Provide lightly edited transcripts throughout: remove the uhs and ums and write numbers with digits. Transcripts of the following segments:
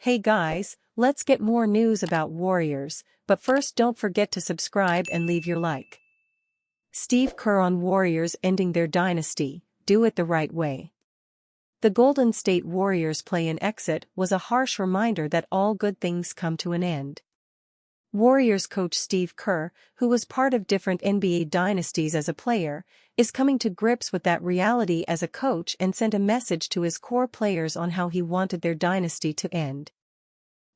Hey guys, let's get more news about Warriors, but first don't forget to subscribe and leave your like. Steve Kerr on Warriors ending their dynasty, do it the right way. The Golden State Warriors' play-in exit was a harsh reminder that all good things come to an end. Warriors coach Steve Kerr, who was part of different NBA dynasties as a player, is coming to grips with that reality as a coach and sent a message to his core players on how he wanted their dynasty to end.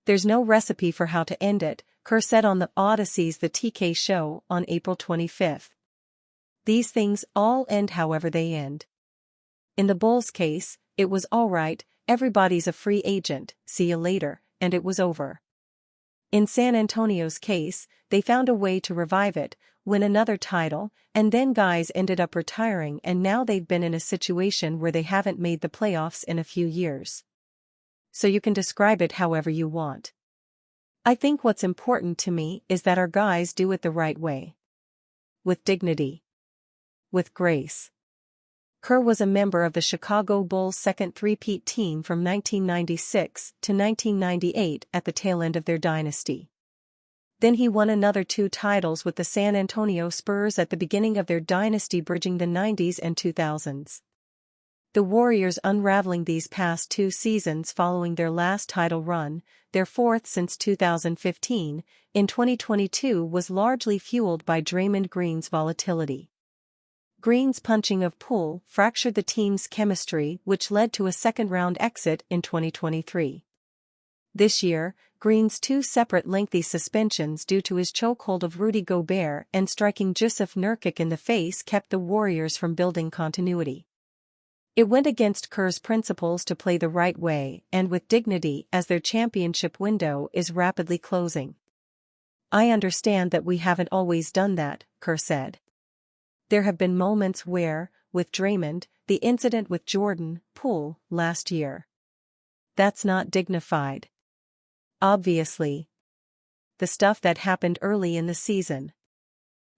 "There's no recipe for how to end it," Kerr said on the Odyssey's The TK Show on April 25. "These things all end however they end. In the Bulls' case, it was alright, everybody's a free agent, see you later, and it was over. In San Antonio's case, they found a way to revive it, win another title, and then guys ended up retiring and now they've been in a situation where they haven't made the playoffs in a few years. So you can describe it however you want. I think what's important to me is that our guys do it the right way. With dignity. With grace." Kerr was a member of the Chicago Bulls' second three-peat team from 1996 to 1998 at the tail end of their dynasty. Then he won another 2 titles with the San Antonio Spurs at the beginning of their dynasty, bridging the 90s and 2000s. The Warriors unraveling these past 2 seasons following their last title run, their 4th since 2015, in 2022 was largely fueled by Draymond Green's volatility. Green's punching of Poole fractured the team's chemistry, which led to a second-round exit in 2023. This year, Green's 2 separate lengthy suspensions due to his chokehold of Rudy Gobert and striking Jusuf Nurkic in the face kept the Warriors from building continuity. It went against Kerr's principles to play the right way and with dignity as their championship window is rapidly closing. "I understand that we haven't always done that," Kerr said. "There have been moments where, with Draymond, the incident with Jordan Poole last year. That's not dignified. Obviously. The stuff that happened early in the season.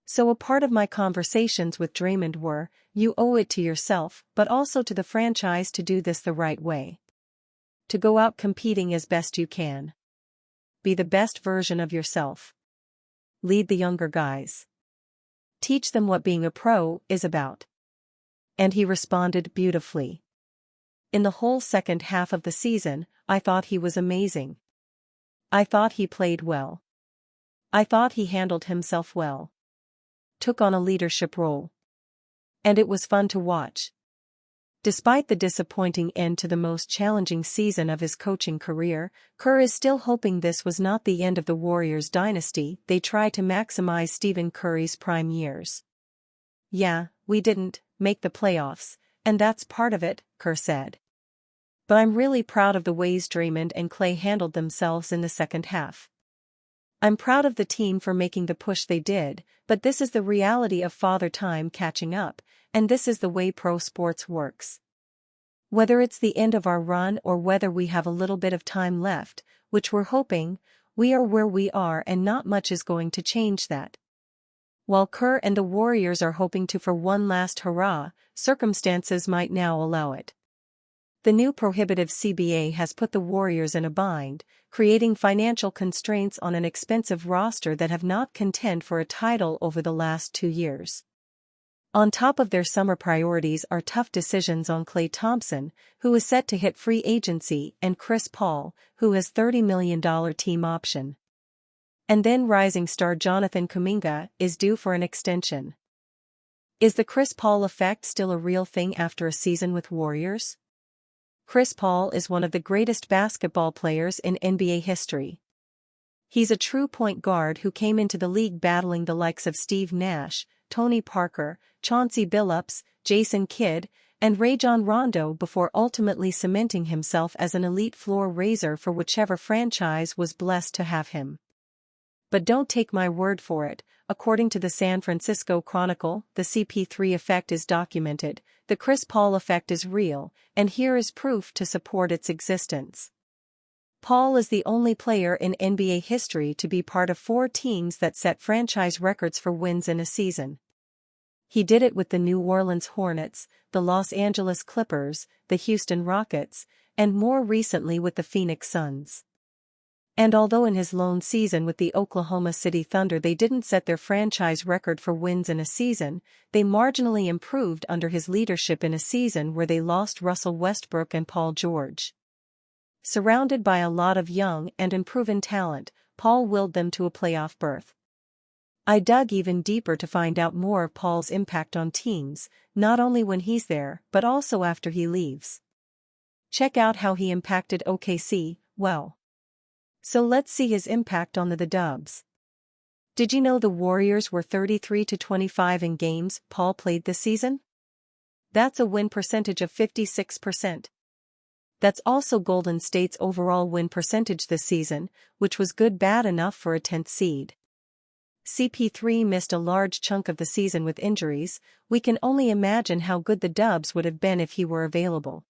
So a part of my conversations with Draymond were, you owe it to yourself but also to the franchise to do this the right way. To go out competing as best you can. Be the best version of yourself. Lead the younger guys. Teach them what being a pro is about." And he responded beautifully. "In the whole second half of the season, I thought he was amazing. I thought he played well. I thought he handled himself well. Took on a leadership role. And it was fun to watch." Despite the disappointing end to the most challenging season of his coaching career, Kerr is still hoping this was not the end of the Warriors' dynasty. "They try to maximize Stephen Curry's prime years. Yeah, we didn't make the playoffs, and that's part of it," Kerr said. "But I'm really proud of the ways Draymond and Klay handled themselves in the second half. I'm proud of the team for making the push they did, but this is the reality of Father Time catching up, and this is the way pro sports works. Whether it's the end of our run or whether we have a little bit of time left, which we're hoping, we are where we are and not much is going to change that." While Kerr and the Warriors are hoping to for one last hurrah, circumstances might now allow it. The new prohibitive CBA has put the Warriors in a bind, creating financial constraints on an expensive roster that have not contended for a title over the last 2 years. On top of their summer priorities are tough decisions on Klay Thompson, who is set to hit free agency, and Chris Paul, who has $30 million team option. And then rising star Jonathan Kuminga is due for an extension. Is the Chris Paul effect still a real thing after a season with Warriors? Chris Paul is one of the greatest basketball players in NBA history. He's a true point guard who came into the league battling the likes of Steve Nash, Tony Parker, Chauncey Billups, Jason Kidd, and Rajon Rondo before ultimately cementing himself as an elite floor raiser for whichever franchise was blessed to have him. But don't take my word for it. According to the San Francisco Chronicle, the CP3 effect is documented, the Chris Paul effect is real, and here is proof to support its existence. Paul is the only player in NBA history to be part of 4 teams that set franchise records for wins in a season. He did it with the New Orleans Hornets, the Los Angeles Clippers, the Houston Rockets, and more recently with the Phoenix Suns. And although in his lone season with the Oklahoma City Thunder they didn't set their franchise record for wins in a season, they marginally improved under his leadership in a season where they lost Russell Westbrook and Paul George. Surrounded by a lot of young and unproven talent, Paul willed them to a playoff berth. I dug even deeper to find out more of Paul's impact on teams, not only when he's there but also after he leaves. Check out how he impacted OKC, well. So let's see his impact on the Dubs. Did you know the Warriors were 33-25 in games Paul played this season? That's a win percentage of 56%. That's also Golden State's overall win percentage this season, which was bad enough for a 10th seed. CP3 missed a large chunk of the season with injuries. We can only imagine how good the Dubs would have been if he were available.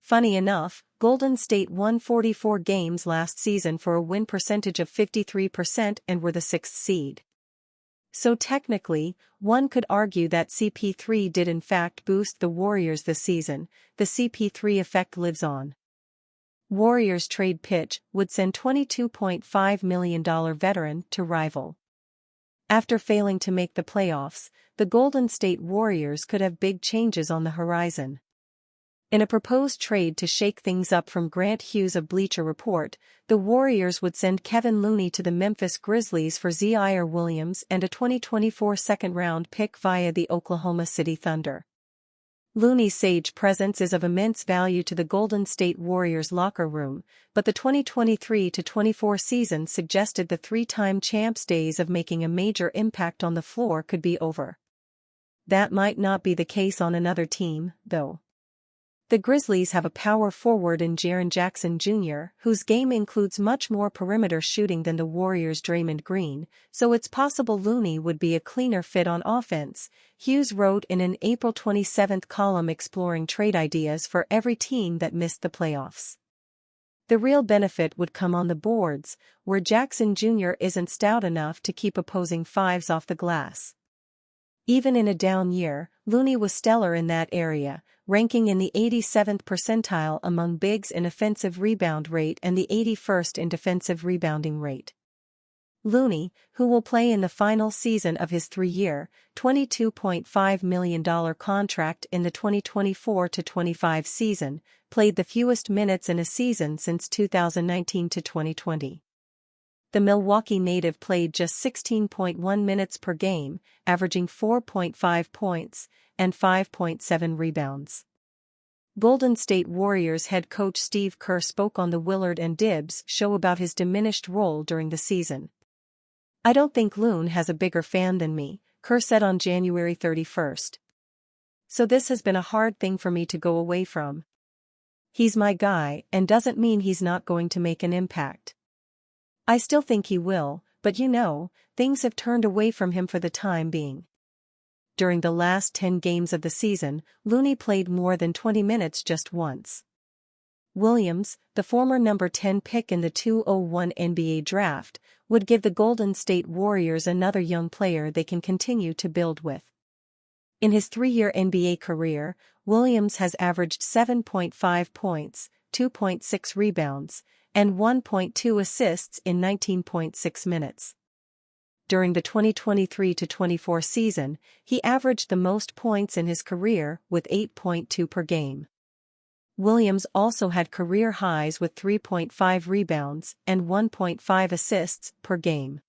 Funny enough, Golden State won 44 games last season for a win percentage of 53% and were the 6th seed. So technically, one could argue that CP3 did in fact boost the Warriors this season. The CP3 effect lives on. Warriors trade pitch would send $22.5 million veteran to rival. After failing to make the playoffs, the Golden State Warriors could have big changes on the horizon. In a proposed trade to shake things up from Grant Hughes of Bleacher Report, the Warriors would send Kevon Looney to the Memphis Grizzlies for Zaire Williams and a 2024 second-round pick via the Oklahoma City Thunder. Looney's sage presence is of immense value to the Golden State Warriors locker room, but the 2023-24 season suggested the three-time champs' days of making a major impact on the floor could be over. That might not be the case on another team, though. The Grizzlies have a power forward in Jaren Jackson Jr., whose game includes much more perimeter shooting than the Warriors' Draymond Green, so it's possible Looney would be a cleaner fit on offense, Hughes wrote in an April 27 column exploring trade ideas for every team that missed the playoffs. The real benefit would come on the boards, where Jackson Jr. isn't stout enough to keep opposing fives off the glass. Even in a down year, Looney was stellar in that area, ranking in the 87th percentile among bigs in offensive rebound rate and the 81st in defensive rebounding rate. Looney, who will play in the final season of his 3-year, $22.5 million contract in the 2024-25 season, played the fewest minutes in a season since 2019-2020. The Milwaukee native played just 16.1 minutes per game, averaging 4.5 points and 5.7 rebounds. Golden State Warriors head coach Steve Kerr spoke on the Willard and Dibs show about his diminished role during the season. "I don't think Loon has a bigger fan than me," Kerr said on January 31. "So this has been a hard thing for me to go away from. He's my guy and doesn't mean he's not going to make an impact. I still think he will, but things have turned away from him for the time being." During the last 10 games of the season, Looney played more than 20 minutes just once. Williams, the former number 10 pick in the 2001 NBA draft, would give the Golden State Warriors another young player they can continue to build with. In his 3-year NBA career, Williams has averaged 7.5 points, 2.6 rebounds, and 1.2 assists in 19.6 minutes. During the 2023-24 season, he averaged the most points in his career with 8.2 per game. Williams also had career highs with 3.5 rebounds and 1.5 assists per game.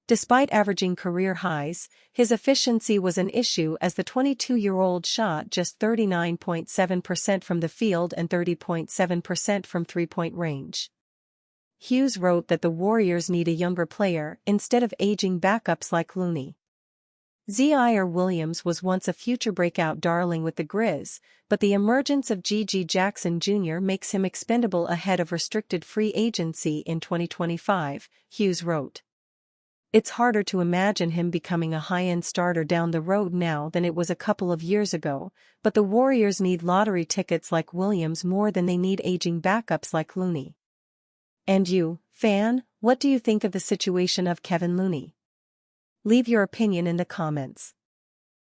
Despite averaging career highs, his efficiency was an issue as the 22-year-old shot just 39.7% from the field and 30.7% from three-point range. Hughes wrote that the Warriors need a younger player instead of aging backups like Looney. Zaire Williams was once a future breakout darling with the Grizz, but the emergence of G.G. Jackson Jr. makes him expendable ahead of restricted free agency in 2025, Hughes wrote. "It's harder to imagine him becoming a high-end starter down the road now than it was a couple of years ago, but the Warriors need lottery tickets like Williams more than they need aging backups like Looney." And you, fan, what do you think of the situation of Kevon Looney? Leave your opinion in the comments.